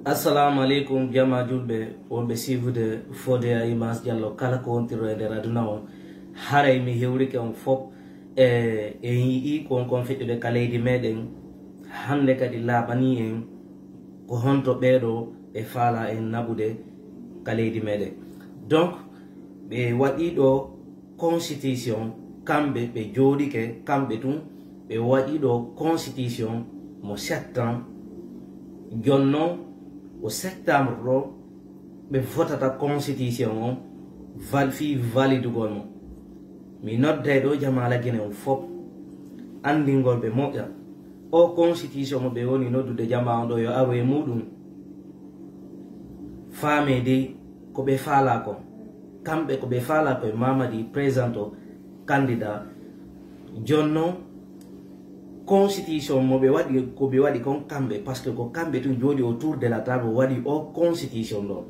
Assalamu alaikum jama julbe wonbe sivude fode ay mas diallo kala ko on tiro e aduna on haray mi hewrike on fop yi kon fedde kaleydi meden hande kadi labani en ko honto bedo e fala en nabude kaleydi meden. Donc be wadi do constitution kambe be jodike kambe tun be wadi do constitution mo 7 ans jonno au septembre be votata constitution on valide gonmo mi nodde do jamala gene on fop andingol be moƴƴa o constitution mo be woni noddude jama on do yo awe mudum fame de ko be fala ko kambe ko be fala ko Mamadi présento candidat jonno constitution mo be wadi ko be wadi kon kambe parce que ko kambe tun jodi autour de la table wadi o constitution do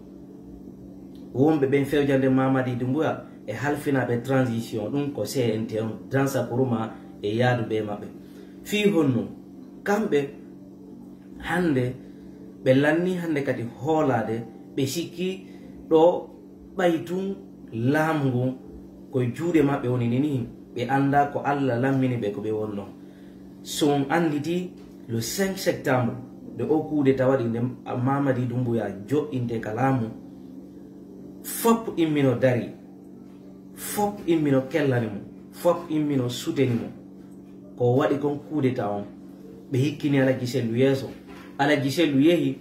wombe ben fewjande Mamadi Doumbouya e halfina be transition dum ko CNT dans sa kuruma e yaadu be mabbe fi honno kambe hande be lanni hande kadi holade be sikki do baytun lamgu ko juude mabbe woni ni be anda ko Allah lammini be ko be wonno son anditi le 5 septembre de au coup d'état wadi Mamadi Doumbouya jo inte kalamu fop immino dari fop immino kellanimo fop immino soutenimo ko wadi kon coup d'état on be hikkini ala giselu yeso ala giselu yehi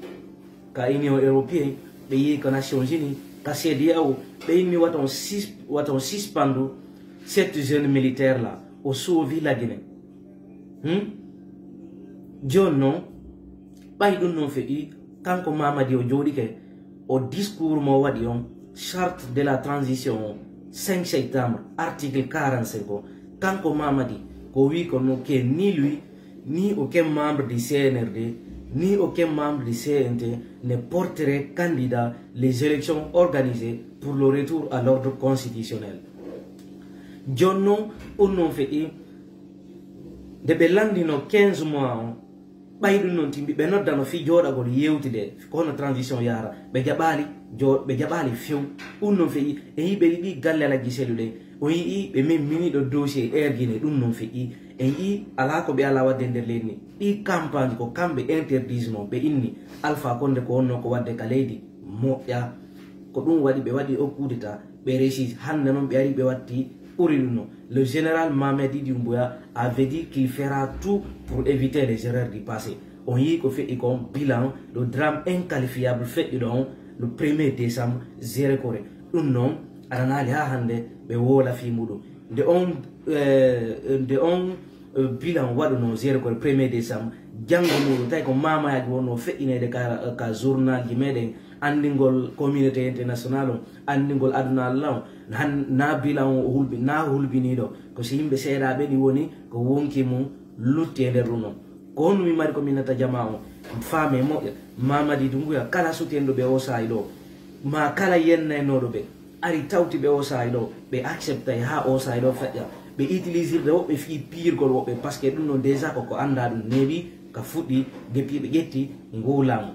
ka Union Européenne be yi ka Nations Unies ka CEDEAO be mi waton suspendu cette jeune militaire là au sauver la Guinée. Jonno bay dun non fe kanko Mamadi o jodi ke o discours mo wadi on charte de la transition 5 septembre article 45 kanko Mamadi ko wi ko no ke ni lui ni aucun membre du CNRD ni aucun membre du CNT ne porterait candidat les élections organisées pour le retour à l'ordre constitutionnel. Jonno on non fe de be landino 15 mois baydu non timbi be noddano fi joda gol yewtide ko no transition yara be jabali fiw unno fi e yibe di galle la giselude o yi be men mini do dossier ergine dum non fi e yi ala ko be ala wadde der lenni di campagne ko kambe interdisno be inni alpha konde ko onno ko wadde kaleydi moƴƴa ko dum wadi be wadi o coup d'état be réussi hande non be ari be watti. Le général Mamadi Doumbouya avait dit qu'il fera tout pour éviter les erreurs du passé. On y a fait un bilan, le drame inqualifiable fait le 1er décembre 0 Corée. Un nom, Aranali Hande, Bewola Fimudo. De on bilan Wadono 0 Corée 1er décembre. Django Mouro, Taiko Mama Yagono fait une de journal qui m'aide. Andingol communauté internationale andingol aduna law na bilan hulbi na hulbini do ko si himbe seeda be ni woni ko wonki mum lutti der runo ko on mi mari ko minata jama'o fame mo Mamadi Doumbouya kala sutendo be o saydo ma kala yenna no do be ari tawti be o saydo be accepta ha o saydo fadja be utiliser do be fi pire ko wobe parce que dum no déjà ko anda dum nebi ka fuddi depuis be getti ngolam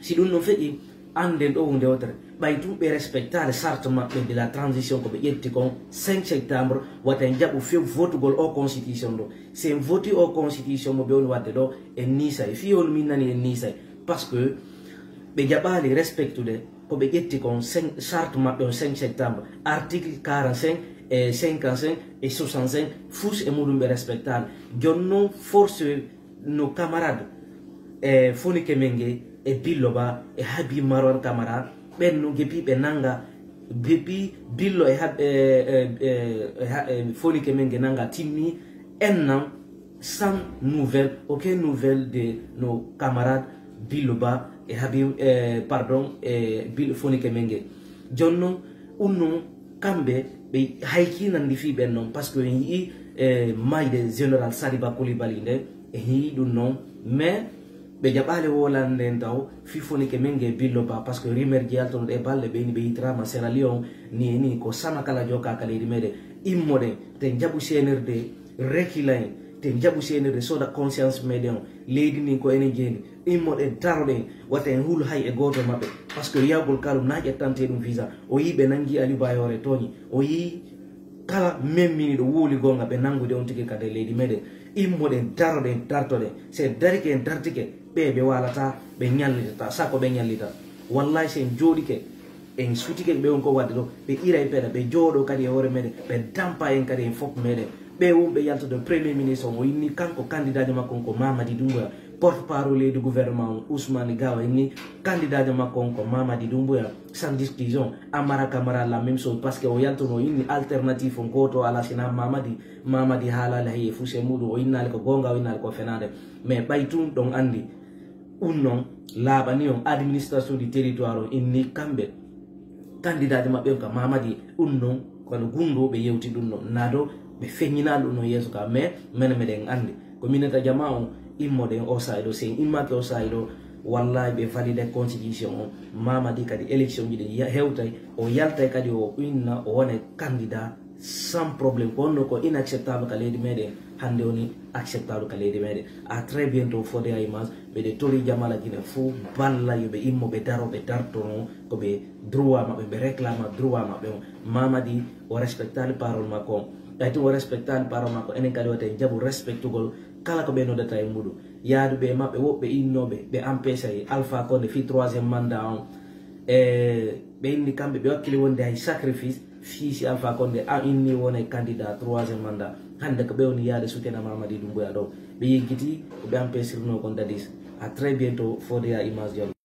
si dum no fedi anden do hunde wotere bay tum be respectare charte mabbe de la transition ko be yetti kon 5 septembre waten jabu fe vote gol o constitution do c'est voter o constitution mo be on wadde do en nisa fi on minani en nisa parce que be jabali respectude ko be yetti kon 5 charte mabbe 5 septembre article 45 et 55 et 65 fous e mudum be respectare jonno force nos camarades Foni Kemenge e Billoba e Habi Maron Camara benno gepi be nanga gepi Billo e Foni Kemenge nanga timmi ennan sans nouvelle aucune nouvelle de nos camarades Billoba et Habi Billo Foni Kemenge jonno unno kambe be hayki nan di fi benno parce que yi maide général Sadiba Coulibaly nde e hi dum non mais be jabale wolande ndaw fi Foni Kemenge Billoba parce que rimerdial ton e balle be ni be trama Sierra Leone ni ko sama kala joka kala rimede immode te jabu CNRD rekilay te jabu senede soda conscience meɗen leydi ni ko enen jeeni immoɗen taroɗen watta en hul hay e goto maɓɓe par ce que yawgol kalum na ƴettante ɗum visa o yi ɓe nangi Aliou Bayore toñi o yi kala memmini ɗo wuuli gonga ɓe nangude on tigi kade leydi meɗen immoɗen daroɗen dartoɗen se darike en dartike ɓe walata ɓe ñallitata sako ɓe ñallita wallahi sen jooɗike en sutike ɓe on ko wadde ɗo ɓe ira e peeɗa ɓe jooɗo kadi e hoore meɗen ɓe dampa en kadi en fof meɗen ɓe wumɓe yaltude premier ministre o inni kanko candidat makko on ko Mamadi Doumbouya porte parole du gouvernement Ousmane Gawa inni candidat makko on ko Mamadi Doumbouya sans discussion Amara Camara la même chose parce que o yaltuno inni alternative on goto ala sina Mamadi haalale hay fuse muɗum o innali ko gonga o innali ko fenade mais ɓay tun ɗon andi ɗum noon laaɓani on administration du territoire on inni kamɓe candidat maɓɓe on ka Mamadi ɗum noon kono gunɗo ɓe yewti ɗum noon naɗo ɓe feññinali ɗum noon yeeso ka mais mene meɗen andi ko minata jama on immoɗen o sahi ɗo sen immaki o sahi ɗo wallahi ɓe valide constitution o Mamadi kadi élection ji ɗi hewtay o yaltay kadi o inna o wone candidat sans problème ko onno ko inacceptable ka leydi meɗen hande woni acceptable ka leydi meɗen à très bientôt fode a image ɓeɗe tori jamala guine fo balla yoɓe immo ɓe daro ɓe dartono koɓe droit maɓɓe ɓe réclama droit maɓɓe on Mamadi o respectali parole makko on ɓaytum o respectali parole makko enen kadi wate jaɓu respectugol kala ko ɓe nodata e muɗum yaaduɓe maɓɓe woɓɓe innoɓe ɓe empêché Alpha Condé fi 3e mandat on ɓe inni kamɓe ɓe wakkili wonde hay sacrifice fiisi Alpha Condé a inni wona candidat 3e mandat hande ko ɓe woni yaade soutena Mamadi Doumbouya ɗo ɓe yeggiti ko ɓe empêchirno kon dadis à très bientôt fode ya image jon